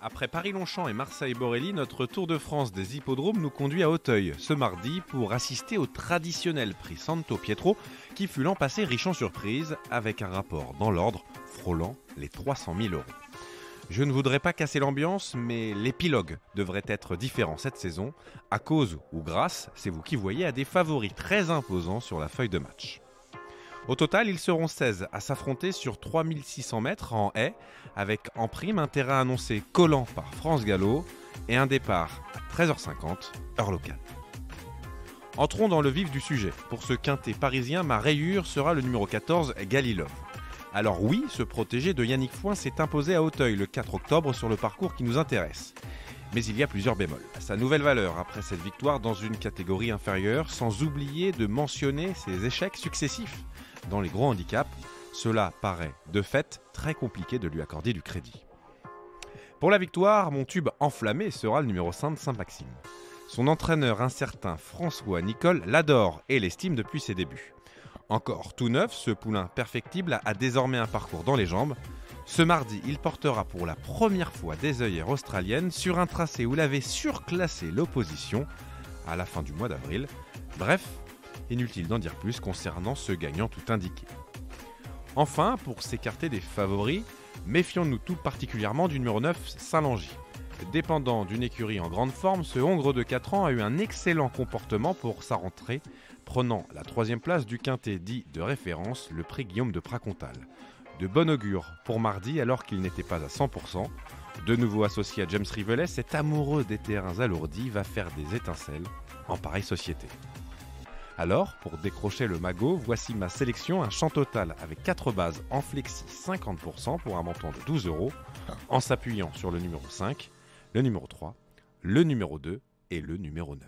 Après Paris-Longchamp et Marseille-Borelli, notre Tour de France des hippodromes nous conduit à Auteuil ce mardi pour assister au traditionnel prix Santo Pietro qui fut l'an passé riche en surprises avec un rapport dans l'ordre frôlant les 300 000 €. Je ne voudrais pas casser l'ambiance, mais l'épilogue devrait être différent cette saison, à cause ou grâce, c'est vous qui voyez, à des favoris très imposants sur la feuille de match. Au total, ils seront 16 à s'affronter sur 3600 mètres en haie, avec en prime un terrain annoncé collant par France Gallo et un départ à 13h50, heure locale. Entrons dans le vif du sujet. Pour ce quintet parisien, ma rayure sera le numéro 14, Galilov. Alors oui, ce protégé de Yannick Foin s'est imposé à Auteuil le 4 octobre sur le parcours qui nous intéresse. Mais il y a plusieurs bémols. Sa nouvelle valeur après cette victoire dans une catégorie inférieure, sans oublier de mentionner ses échecs successifs dans les gros handicaps, cela paraît de fait très compliqué de lui accorder du crédit. Pour la victoire, mon tube enflammé sera le numéro 5 de Saint-Maxime. Son entraîneur incertain François Nicole l'adore et l'estime depuis ses débuts. Encore tout neuf, ce poulain perfectible a désormais un parcours dans les jambes. Ce mardi, il portera pour la première fois des œillères australiennes sur un tracé où il avait surclassé l'opposition à la fin du mois d'avril. Bref, inutile d'en dire plus concernant ce gagnant tout indiqué. Enfin, pour s'écarter des favoris, méfions-nous tout particulièrement du numéro 9, Saint-Langy. Dépendant d'une écurie en grande forme, ce Hongre de 4 ans a eu un excellent comportement pour sa rentrée, prenant la 3e place du quintet dit de référence, le prix Guillaume de Pracontal. De bon augure pour mardi alors qu'il n'était pas à 100%. De nouveau associé à James Rivelet, cet amoureux des terrains alourdis va faire des étincelles en pareille société. Alors, pour décrocher le magot, voici ma sélection, un champ total avec 4 bases en flexi 50% pour un montant de 12 €, en s'appuyant sur le numéro 5, le numéro 3, le numéro 2 et le numéro 9.